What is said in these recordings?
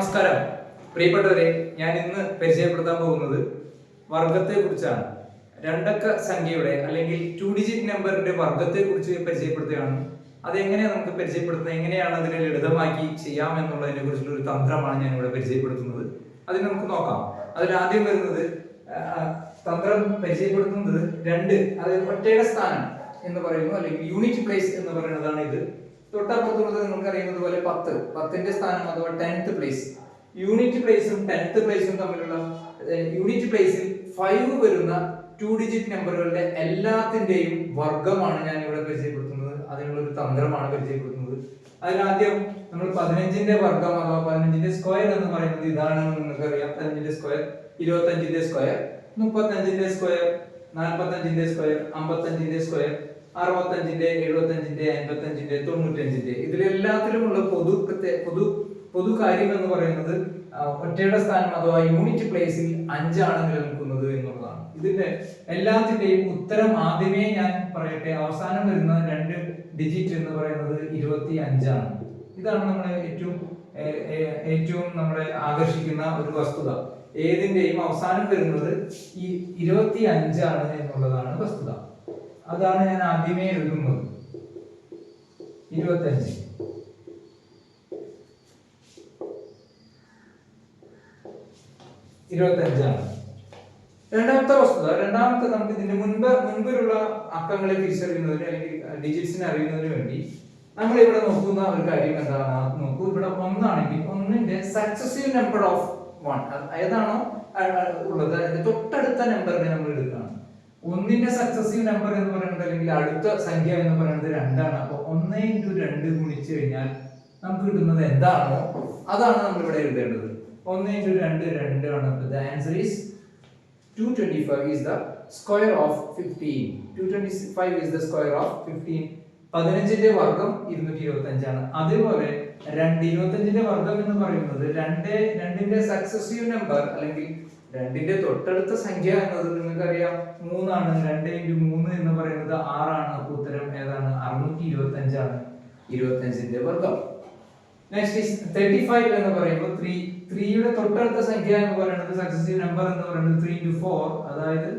നമസ്കാരം പ്രിയപ്പെട്ടവരെ, ഞാൻ ഇന്ന് പരിചയപ്പെടുത്താൻ പോകുന്നത് വർഗത്തെ കുറിച്ചാണ്. രണ്ടക്ക സംഖ്യയുടെ അല്ലെങ്കിൽ 2 ഡിജിറ്റ് നമ്പറിന്റെ വർഗത്തെ കുറിച്ച് പരിചയപ്പെടുത്തുകയാണ്. അതെങ്ങനെയാണ് നമുക്ക് പരിചയപ്പെടുത്തുന്നത്, എങ്ങനെയാണ് അതിനെ ലളിതമാക്കി ചെയ്യാം എന്നുള്ളതിനെ കുറിച്ചുള്ള ഒരു തന്ത്രമാണ് ഞാൻ ഇവിടെ പരിചയപ്പെടുത്തുന്നത്. അതിന് നമുക്ക് നോക്കാം. അതിൽ ആദ്യം വരുന്നത് തന്ത്രം പരിചയപ്പെടുത്തുന്നത് രണ്ട്, അതായത് ഒറ്റയുടെ സ്ഥാനം എന്ന് പറയുന്നു, അല്ലെങ്കിൽ യൂണിറ്റ് പ്ലേസ് എന്ന് പറയുന്നതാണ് ഇത്. തൊട്ടപ്പുറത്തുള്ളത് നിങ്ങൾക്ക് അറിയുന്നത് പോലെ 10ന്റെ സ്ഥാനം അഥവാ 10th പ്ലേസ്. യൂണിറ്റ് പ്ലേസും 10th പ്ലേസും തമ്മിലുള്ള യൂണിറ്റ് പ്ലേസിൽ 5 വരുന്ന 2 ഡിജിറ്റ് നമ്പറുകളുടെ എല്ലാത്തിന്റെയും വർഗമാണ് ഞാൻ ഇവിടെ പരിചയപ്പെടുത്തുന്നത്. അതിനുള്ള ഒരു തന്ത്രമാണ് പരിചയപ്പെടുത്തുന്നത്. അതിലാദ്യം നമ്മൾ 15ന്റെ വർഗം അഥവാ 15ന്റെ സ്ക്വയർ എന്ന് പറയുന്നത് ഇതാണെന്ന് നിങ്ങൾക്ക് അറിയാം. 15ന്റെ സ്ക്വയർ 25ന്റെ സ്ക്വയർ, 35ന്റെ സ്ക്വയർ, 45ന്റെ സ്ക്വയർ, 55ന്റെ സ്ക്വയർ, 65ന്റെ, 75ന്റെ, 85ന്റെ, 95ന്റെ, ഇതിലെല്ലാത്തിലുമുള്ള പൊതു കാര്യം എന്ന് പറയുന്നത് ഒറ്റയുടെ സ്ഥാനം അഥവാ യൂണിറ്റ് പ്ലേസിൽ 5 ആണ് നിലനിൽക്കുന്നത് എന്നുള്ളതാണ്. ഇതിന്റെ എല്ലാത്തിന്റെയും ഉത്തരം ആദ്യമേ ഞാൻ പറയട്ടെ. അവസാനം വരുന്ന 2 ഡിജിറ്റ് എന്ന് പറയുന്നത് 25 ആണ്. ഇതാണ് നമ്മളെ ഏറ്റവും നമ്മളെ ആകർഷിക്കുന്ന ഒരു വസ്തുത. ഏതിന്റെയും അവസാനം വരുന്നത് ഈ 25 ആണ് എന്നുള്ളതാണ് വസ്തുത. അതാണ് ഞാൻ ആദ്യമേ എഴുതുന്നത്. 25 ആണ് രണ്ടാമത്തെ വസ്തുത. നമുക്ക് ഇതിന്റെ മുൻപിലുള്ള അക്കങ്ങളെ തിരിച്ചറിയുന്നതിന് അല്ലെങ്കിൽ ഡിജിറ്റ്സിനെ അറിയുന്നതിന് വേണ്ടി നമ്മൾ ഇവിടെ നോക്കുന്ന ഒരു കാര്യം എന്താണ് നോക്കൂ. ഇവിടെ 1 ആണെങ്കിൽ 1ന്റെ സക്സസീവ് നമ്പർ ഓഫ് 1 ഏതാണോ ഉള്ളത് അതിന്റെ തൊട്ടടുത്ത നമ്പറിനെ നമ്മൾ എടുക്കുകയാണ്. 1ന്റെ സക്സസീവ് നമ്പർ എന്ന് പറയുന്നത് അല്ലെങ്കിൽ അടുത്ത സംഖ്യ എന്ന് പറയുന്നത് 2 ആണ്. അപ്പോൾ 1 × 2 ഗുണിച്ചു കഴിഞ്ഞാൽ നമുക്ക് കിട്ടുന്നത് എന്താണോ അതാണ് നമ്മൾ ഇവിടെ എഴുതേണ്ടത്. 1 × 2 2 ആണ്. The answer is 225 is the square of 15. 225 is the square of 15. 15ന്റെ വർഗം 225 ആണ്. അതുപോലെ 25ന്റെ വർഗം എന്ന് പറയുന്നത് 2ന്റെ സക്സസീവ് നമ്പർ അല്ലെങ്കിൽ 2ന്റെ തൊട്ടടുത്ത സംഖ്യ എന്നത് നിങ്ങൾക്കറിയാം 3 ആണ്. 2 × 3 എന്ന് പറയുന്നത് 6 ആണ്. അപ്പോൾ ഉത്തരം ഏതാണ്? 625 ആണ് 25ന്റെ വർഗം. നെക്സ്റ്റ് ഈസ് 35 എന്ന് പറയുമ്പോൾ 3യുടെ തൊട്ടടുത്ത സംഖ്യ എന്ന് പറയുന്നത് സക്സസീവ് നമ്പർ എന്ന് പറയുന്നത് 3 × 4 അതായത്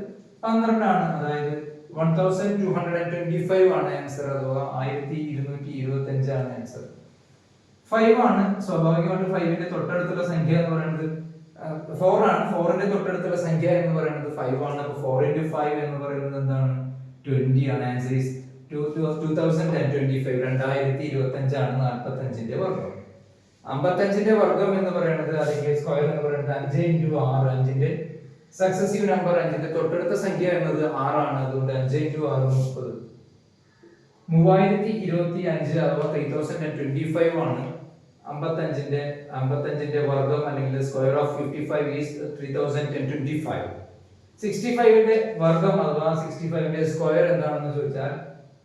12 ആണ്. അതായത് 1225 ആണ് ആൻസർ, അഥവാ 1225 ആണ് ആൻസർ. 5 ആണ്. സ്വാഭാവികമായിട്ട് 5ന്റെ തൊട്ടടുത്തുള്ള സംഖ്യ എന്ന് പറയുന്നത് 4 ആണ്. 4ന്റെ തൊട്ടടുത്തുള്ള സംഖ്യ എന്ന് പറയുന്നത് 5 ആണ്. അപ്പോൾ 4 × 5 എന്ന് പറയുന്നത് എന്താണ്? 20 ആണ്. Answer is 2025. 2025 ആണ് 45ന്റെ വർഗം. 55ന്റെ വർഗം എന്ന് പറയുന്നത് അല്ലെങ്കിൽ സ്ക്വയർ എന്ന് പറയുന്നത് 5 × 6. 5ന്റെ സക്സസീവ് നമ്പർ 5ന്റെ തൊട്ടടുത്ത സംഖ്യ എന്നത് 6 ആണ്. അതുകൊണ്ട് 5 × 6 30. 3025 അഥവാ 3025 ആണ് 55ന്റെ വർഗം അല്ലെങ്കിൽ സ്ക്വയർ ഓഫ് 55 ഈസ് 3025. 65ന്റെ വർഗം അഥവാ 65ന്റെ സ്ക്വയർ എന്താണെന്ന് ചോദിച്ചാൽ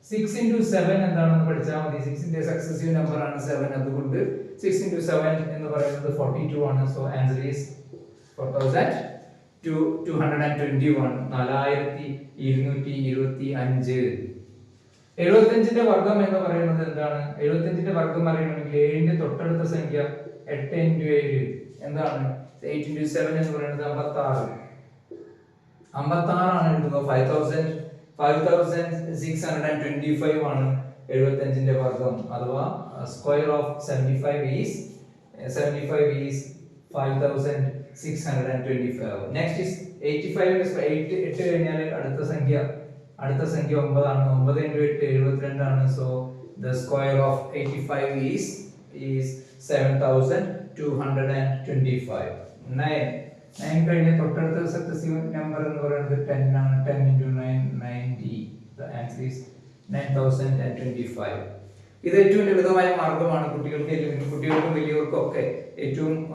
6 × 7 എന്താണെന്ന് പഠിച്ചാൽ മതി. 6ന്റെ സക്സസീവ് നമ്പർ ആണ് 7. അതുകൊണ്ട് 6 × 7 എന്ന് പറയുന്നത് 42 ആണ്. So answer is 4221. 4225. 75ന്റെ വർഗം എന്ന് പറയുന്നത് എന്താണ്? 75ന്റെ വർഗം അറിയണമെങ്കിൽ 7ന്റെ തൊട്ടടുത്ത സംഖ്യ 8 × 7 എന്താണ്? 8 × 7 എന്ന് പറയുന്നത് 56. 56 ആണ് എഴുതുക. 5625 ആണ് 75ന്റെ വർഗം, അഥവാ square of 75 is 5625. Next is 85. 8 കഴിഞ്ഞാൽ അടുത്ത സംഖ്യ 9 ആണ്. 9 × 8 72 ആണ്. So the square of 85 is 7225. 9 കഴിഞ്ഞ തൊട്ടടുത്ത സക്സസീവ് നമ്പർ എന്ന് പറയുന്നത് 10 ആണ്. 10 × 9 90. The answer is 9025. ഇത് ഏറ്റവും ലളിതമായ മാർഗമാണ്. കുട്ടികൾക്കും വലിയവർക്കും ഒക്കെ ഏറ്റവും